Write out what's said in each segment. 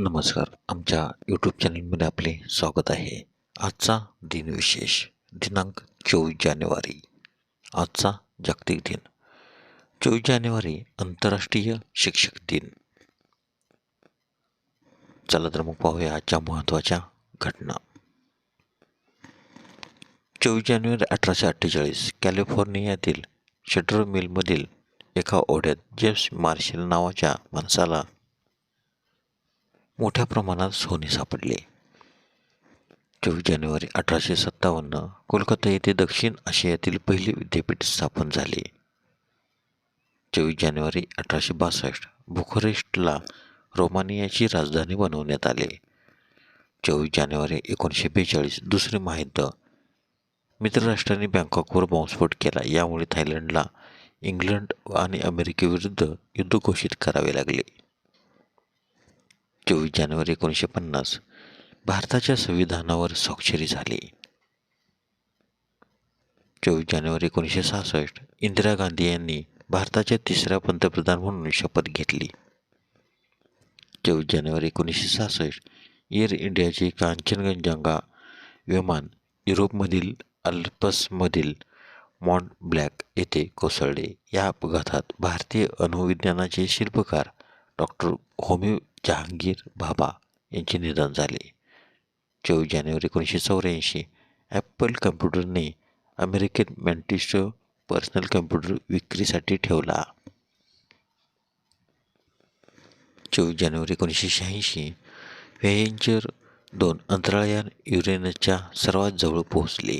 नमस्कार. आमच्या यूट्यूब चॅनलमध्ये आपले स्वागत आहे. आजचा दिनविशेष दिनांक 24 जानेवारी. आजचा जागतिक दिन 24 जानेवारी आंतरराष्ट्रीय शिक्षक दिन. चला तर मग पाहूया आजच्या महत्त्वाच्या घटना. 24 जानेवारी 1848 कॅलिफोर्नियातील शटर मिलमधील एका ओढ्यात जेम्स मार्शल नावाच्या माणसाला मोठ्या प्रमाणात सोने सापडले. 24 जानेवारी 1857 कोलकाता येथे दक्षिण आशियातील पहिले विद्यापीठ स्थापन झाले. 24 जानेवारी 1862 बुखारेस्टला रोमानियाची राजधानी बनवण्यात आले. 24 जानेवारी 1942 दुसरे महायुद्ध. मित्रराष्ट्रांनी बँकॉकवर बॉम्बस्फोट केला. यामुळे थायलंडला इंग्लंड आणि अमेरिकेविरुद्ध युद्ध घोषित करावे लागले. 24 जानेवारी 1950 भारताच्या संविधानावर स्वाक्षरी झाली. 24 जानेवारी 1966 इंदिरा गांधी यांनी भारताच्या तिसऱ्या पंतप्रधान म्हणून शपथ घेतली. 24 जानेवारी 1966 एअर इंडियाचे कांचनजंगा विमान युरोपमधील अल्प्समधील मॉन्ट ब्लॅक येथे कोसळले. या अपघातात भारतीय अणुविज्ञानाचे शिल्पकार डॉक्टर होमी जहांगीर भाभा यांचे निधन झाले. 24 जानेवारी 1984 ॲपल कम्प्युटरने अमेरिकेत मॅकिंटोश पर्सनल कम्प्युटर विक्रीसाठी ठेवला. 24 जानेवारी 1986 व्हेंचर 2 अंतराळयान युरेनसच्या सर्वात जवळ पोहोचले.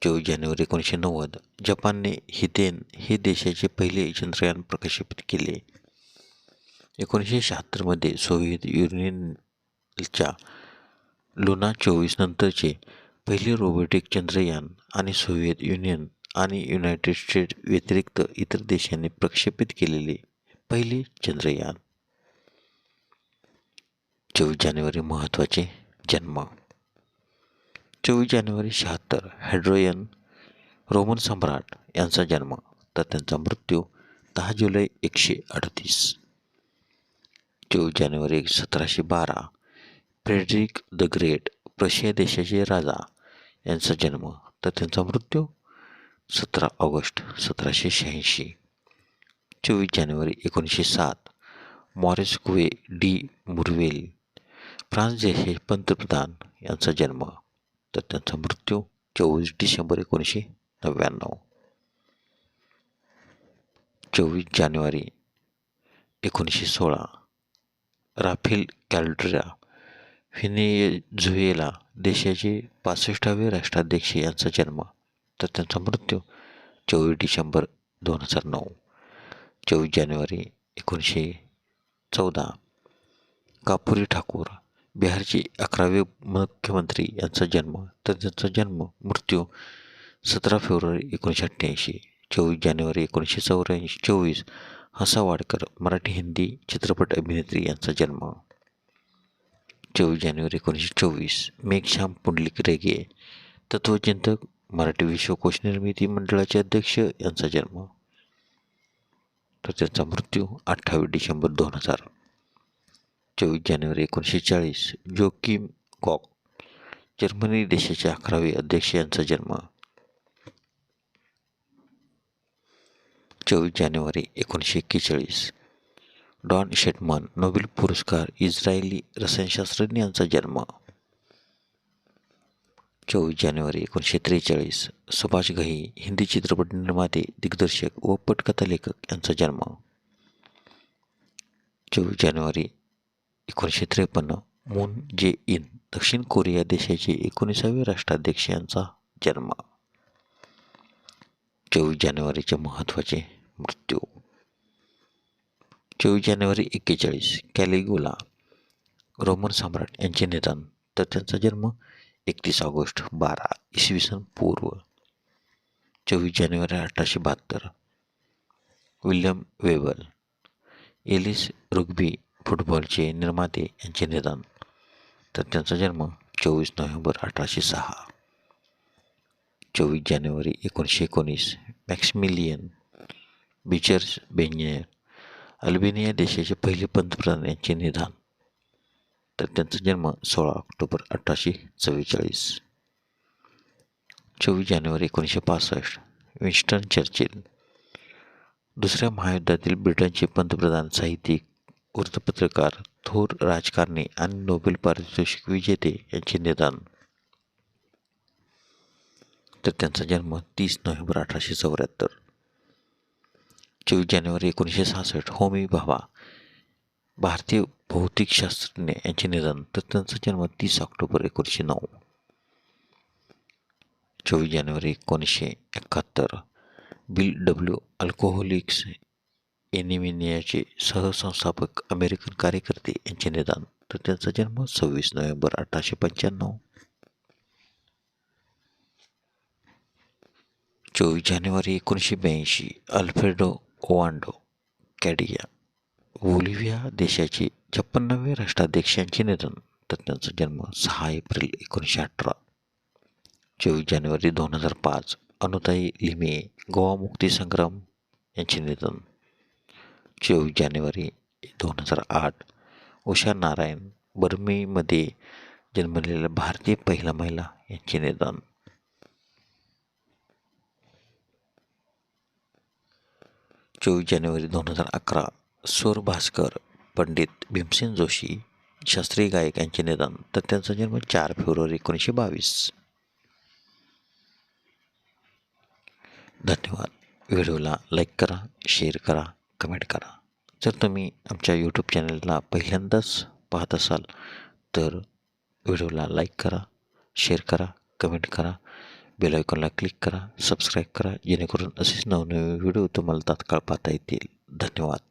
24 जानेवारी 1990 जपानने हितेन हे देशाचे पहिले चंद्रयान प्रक्षेपित केले. 1976 मध्ये सोव्हिएत युनियनच्या लुना 24 नंतरचे पहिले रोबोटिक चंद्रयान आणि सोव्हिएत युनियन आणि युनायटेड स्टेट्स व्यतिरिक्त इतर देशांनी प्रक्षेपित केलेले पहिले चंद्रयान. 24 जानेवारी महत्त्वाचे जन्म. 24 जानेवारी 76 हॅड्रियन रोमन सम्राट यांचा जन्म, तर त्यांचा मृत्यू 10 जुलै 138. 24 जानेवारी 1712 फ्रेडरिक द ग्रेट प्रशिया देशाचे राजा यांचा जन्म, तर त्यांचा मृत्यू 17 ऑगस्ट 1786. 24 जानेवारी 1907 मॉरिस कुवे डी मुर्वेल फ्रान्स देशाचे पंतप्रधान यांचा जन्म, तर त्यांचा मृत्यू 24 डिसेंबर 1999. 24 जानेवारी 1916 राफेल कॅल्डेरा व्हेनेझुएला देशाचे 65वे राष्ट्राध्यक्ष यांचा जन्म, तर त्यांचा मृत्यू 24 डिसेंबर 2009. 24 जानेवारी 1914 कर्पूरी ठाकूर बिहारचे 11वे मुख्यमंत्री यांचा जन्म, तर त्यांचा मृत्यू 17 फेब्रुवारी 1988. 24 जानेवारी 1924 हंसा वाडकर मराठी हिंदी चित्रपट अभिनेत्री यांचा जन्म. 24 जानेवारी 1924 मेघश्याम पुंडलिक रेगे तत्त्वचिंतक मराठी विश्वकोश निर्मिती मंडळाचे अध्यक्ष यांचा जन्म, तर त्यांचा मृत्यू 28 डिसेंबर 2000. 24 जानेवारी 1940 जोकिम कॉक जर्मनी देशाचे 11वे अध्यक्ष यांचा जन्म. 24 जानेवारी 1941 डॉन शेटमन नोबेल पुरस्कार इस्रायली रसायनशास्त्रज्ञ यांचा जन्म. 24 जानेवारी 1943 सुभाष घई हिंदी चित्रपट निर्माते, दिग्दर्शक व पटकथा लेखक यांचा जन्म. 24 जानेवारी 1953 मून जे इन दक्षिण कोरिया देशाचे 19वे राष्ट्राध्यक्ष यांचा जन्म. 24 जानेवारीचे महत्त्वाचे मृत्यू. 24 जानेवारी 1941 कॅलिगुला रोमन सम्राट यांचे निधन, तर त्यांचा जन्म 31 ऑगस्ट 12 इसवी सन पूर्व. 24 जानेवारी 1872 विल्यम वेबल एलिस रग्बी फुटबॉलचे निर्माते यांचे निधन, तर त्यांचा जन्म 24 नोव्हेंबर 1806. 24 जानेवारी 1919 मॅक्सिमिलियन बिचर्स बेन्यर अल्बेनिया देशाचे पहिले पंतप्रधान यांचे निधन. तर त्यांचा जन्म 16 ऑक्टोबर 1844. 24 जानेवारी 1965 विन्स्टन चर्चिल. दुसऱ्या महायुद्धातील ब्रिटनचे पंतप्रधान, साहित्यिक, वृत्तपत्रकार, थोर राजकारणी आणि नोबेल पारितोषिक विजेते यांचे निधन. तर त्यांचा जन्म 30 नोव्हेंबर 1874. 24 जानेवारी 1966 होमी भाभा, भारतीय भौतिकशास्त्रज्ञ यांचे निधन. तर त्यांचा जन्म 30 ऑक्टोबर 1909. 24 जानेवारी 1971 बिल डब्ल्यू अल्कोहोलिक्स एनिमियाचे सहसंस्थापक, अमेरिकन कार्यकर्ते यांचे निधन. तर त्यांचा जन्म 26 नोव्हेंबर 1895. 24 जानेवारी 1982 अल्फ्रेडो ओवांडो कॅडिया, बोलिव्हिया देशाचे 56वे राष्ट्राध्यक्ष यांचे निधन. तर त्यांचा जन्म 6 एप्रिल 1918. 24 जानेवारी 2005 अनुताई लिमे, गोवा मुक्तीसंग्राम यांचे निधन. 24 जानेवारी 2008 उषा नारायण, बर्मेमध्ये जन्मलेल्या भारतीय पहिला महिला यांचे निधन. 24 जानेवारी 2011 स्वर भास्कर पंडित भीमसेन जोशी, शास्त्रीय गायक यांचे निधन. तर त्यांचा जन्म 4 फेब्रुवारी 1922. धन्यवाद. व्हिडिओला लाईक करा, शेअर करा, कमेंट करा. जर तुम्ही आमच्या यूट्यूब चॅनलला पहिल्यांदाच पाहत असाल तर व्हिडिओला लाईक करा, शेअर करा, कमेंट करा, बेल आयकॉनला क्लिक करा, सबस्क्राईब करा, जेणेकरून असेच नवनवे व्हिडिओ तुम्हाला तात्काळ पाहता येतील. धन्यवाद.